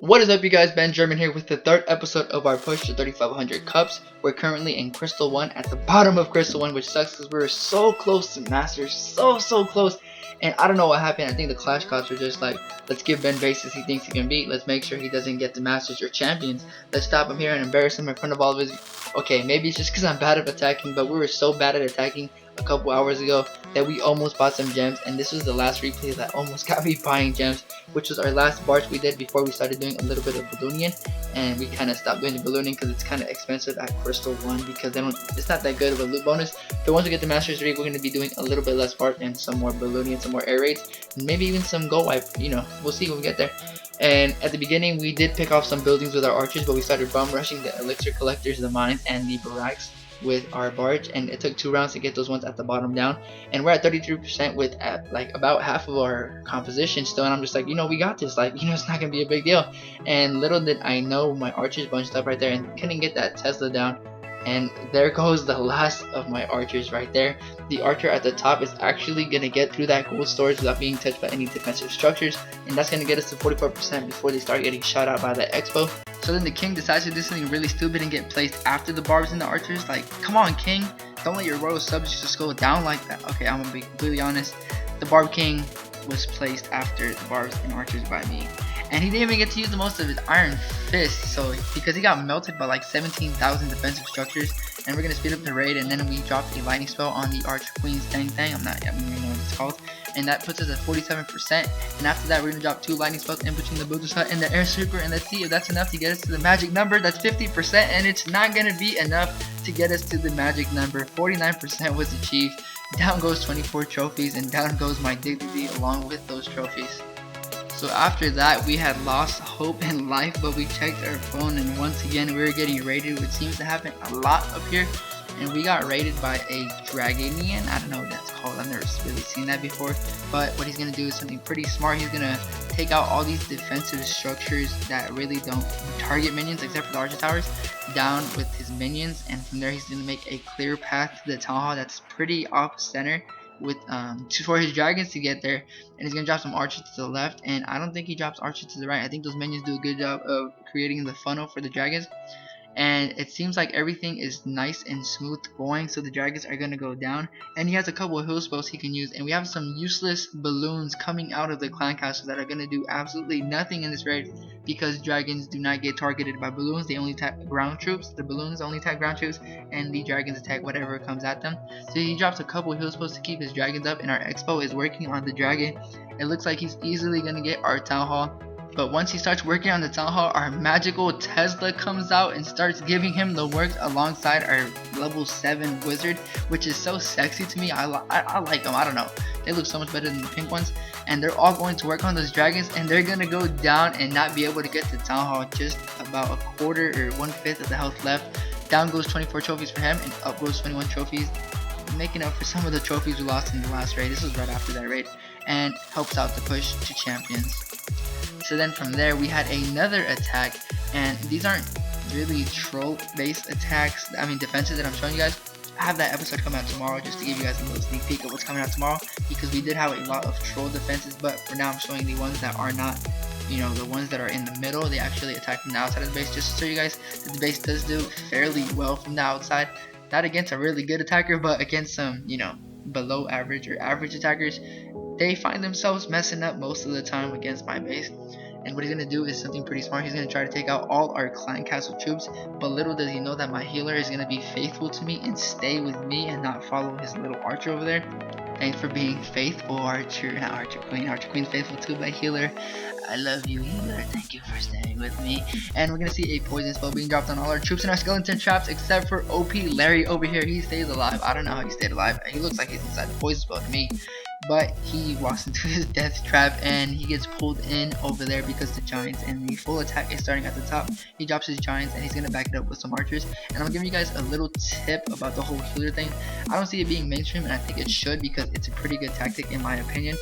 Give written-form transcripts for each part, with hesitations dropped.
What is up, you guys? Ben German here with the third episode of our push to 3,500 cups. We're currently in Crystal 1, at the bottom of Crystal 1, which sucks because we were so close to Masters, so close. And I don't know what happened. I think the Clash gods were just like, let's give Ben bases he thinks he can beat. Let's make sure he doesn't get the Masters or Champions. Let's stop him here and embarrass him in front of all of his... Okay, maybe it's just because I'm bad at attacking, but we were so bad at attacking a couple hours ago that we almost bought some gems, and this was the last replay that almost got me buying gems, which was our last barge we did before we started doing a little bit of ballooning, and we kind of stopped doing the ballooning because it's kind of expensive at Crystal 1 because it's not that good of a loot bonus. But once we get the Masters 3, we're going to be doing a little bit less barge and some more ballooning and some more air raids, and maybe even some gold wipe, you know, we'll see when we get there. And at the beginning we did pick off some buildings with our archers, but we started bum rushing the elixir collectors, the mines, and the barracks with our barge, and it took 2 rounds to get those ones at the bottom down, and we're at 33% with like about half of our composition still, and I'm just like, you know, we got this, like, you know, it's not gonna be a big deal. And little did I know my archers bunched up right there and couldn't get that Tesla down, and there goes the last of my archers right there. The archer at the top is actually gonna get through that gold storage without being touched by any defensive structures, and that's gonna get us to 44% before they start getting shot out by the expo. So then the king decides to do something really stupid and get placed after the barbs and the archers. Like, come on, king, don't let your royal subs just go down like that. Okay, I'm gonna be completely honest, the barb king was placed after the barbs and archers by me, and he didn't even get to use the most of his iron fist, so because he got melted by like 17,000 defensive structures. And we're gonna speed up the raid, and then we drop a lightning spell on the archer queen's thing. I don't even know what it's called, and that puts us at 47%. And after that, we're gonna drop 2 lightning spells in between the Buddha's hut and the air sweeper, and let's see if that's enough to get us to the magic number. That's 50%, and it's not gonna be enough to get us to the magic number. 49% was achieved. Down goes 24 trophies, and down goes my dignity along with those trophies. So after that, we had lost hope in life, but we checked our phone, and once again we were getting raided, which seems to happen a lot up here. And we got raided by a Dragonian. I don't know what that's called, I've never really seen that before. But what he's gonna do is something pretty smart. He's gonna take out all these defensive structures that really don't target minions, except for the archer towers, down with his minions, and from there he's gonna make a clear path to the town hall that's pretty off center with for his dragons to get there, and he's gonna drop some archers to the left, and I don't think he drops archers to the right. I think those minions do a good job of creating the funnel for the dragons, and it seems like everything is nice and smooth going, so the dragons are gonna go down, and he has a couple of heal spells he can use, and we have some useless balloons coming out of the clan castle that are gonna do absolutely nothing in this raid because dragons do not get targeted by balloons. They only attack ground troops. The balloons only attack ground troops, and the dragons attack whatever comes at them. So he drops a couple heal spells to keep his dragons up, and our expo is working on the dragon. It looks like he's easily gonna get our town hall. But once he starts working on the town hall, our magical Tesla comes out and starts giving him the work alongside our level 7 wizard, which is so sexy to me. I like them. I don't know, they look so much better than the pink ones. And they're all going to work on those dragons, and they're gonna go down and not be able to get to town hall. Just about a quarter or 1/5 of the health left. Down goes 24 trophies for him, and up goes 21 trophies, making up for some of the trophies we lost in the last raid. This was right after that raid, and helps out the push to champions. So then from there we had another attack, and these aren't really troll based attacks, I mean defenses that I'm showing you guys. I have that episode coming out tomorrow just to give you guys a little sneak peek of what's coming out tomorrow, because we did have a lot of troll defenses, but for now I'm showing the ones that are not, you know, the ones that are in the middle. They actually attack from the outside of the base, just to show you guys that the base does do fairly well from the outside. Not against a really good attacker, but against some, you know, below average or average attackers, they find themselves messing up most of the time against my base. And what he's going to do is something pretty smart. He's going to try to take out all our clan castle troops, but little does he know that my healer is going to be faithful to me and stay with me and not follow his little archer over there. Thanks for being faithful, archer. Not archer queen. Archer queen's faithful to my healer. I love you, healer. Thank you for staying with me. And we're going to see a poison spell being dropped on all our troops and our skeleton traps, except for OP Larry over here. He stays alive. I don't know how he stayed alive. He looks like he's inside the poison spell to me. But he walks into his death trap, and he gets pulled in over there because the giants and the full attack is starting at the top. He drops his giants, and he's going to back it up with some archers. And I'm giving you guys a little tip about the whole healer thing. I don't see it being mainstream, and I think it should, because it's a pretty good tactic in my opinion.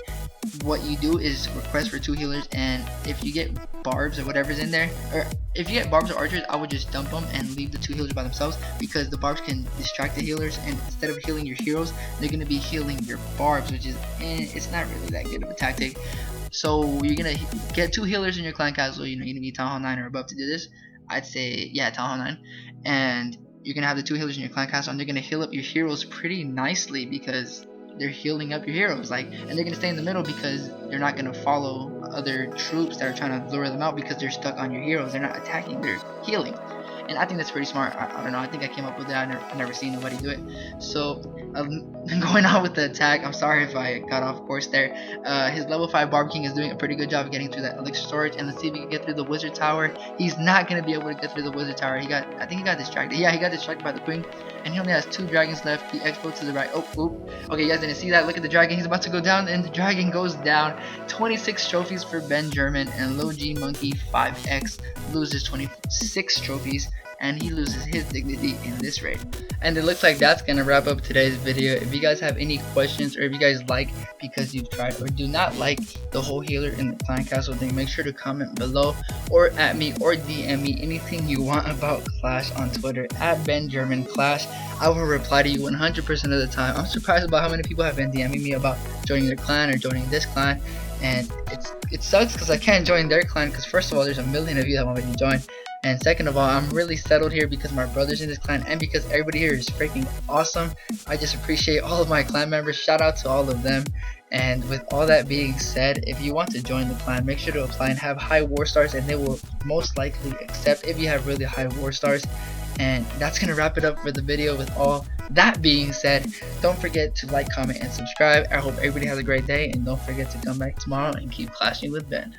What you do is request for 2 healers, and if you get barbs or whatever's in there, or if you get barbs or archers, I would just dump them and leave the 2 healers by themselves, because the barbs can distract the healers, and instead of healing your heroes, they're going to be healing your barbs, which is it's not really that good of a tactic. So you're gonna get 2 healers in your clan castle. You know, you're gonna be Town Hall 9 or above to do this. I'd say, yeah, Town Hall 9. And you're gonna have the 2 healers in your clan castle, and they're gonna heal up your heroes pretty nicely because they're healing up your heroes. Like, and they're gonna stay in the middle because they're not gonna follow other troops that are trying to lure them out because they're stuck on your heroes. They're not attacking, they're healing. And I think that's pretty smart. I don't know. I think I came up with that. I've never seen nobody do it. So going on with the attack. I'm sorry if I got off course there. His level 5 Barb King is doing a pretty good job of getting through that elixir storage. And let's see if we can get through the wizard tower. He's not gonna be able to get through the wizard tower. I think he got distracted. Yeah, he got distracted by the queen. And he only has 2 dragons left. The expo to the right. Oh, oop. Okay, you guys didn't see that. Look at the dragon. He's about to go down, and the dragon goes down. 26 trophies for Benjamin, and Low G Monkey 5X loses 26 trophies, and he loses his dignity in this raid. And it looks like that's gonna wrap up today's video. If you guys have any questions, or if you guys like because you've tried, or do not like the whole healer in the clan castle thing, make sure to comment below or at me or DM me anything you want about Clash on Twitter at BenGermanClash. I will reply to you 100% of the time. I'm surprised about how many people have been DMing me about joining their clan or joining this clan, and it sucks because I can't join their clan because first of all there's a million of you that want me to join, and second of all I'm really settled here because my brother's in this clan and because everybody here is freaking awesome. I just appreciate all of my clan members. Shout out to all of them. And with all that being said, if you want to join the clan, make sure to apply and have high war stars, and they will most likely accept if you have really high war stars. And that's gonna wrap it up for the video. With all that being said, don't forget to like, comment, and subscribe. I hope everybody has a great day, and don't forget to come back tomorrow and keep clashing with Ben.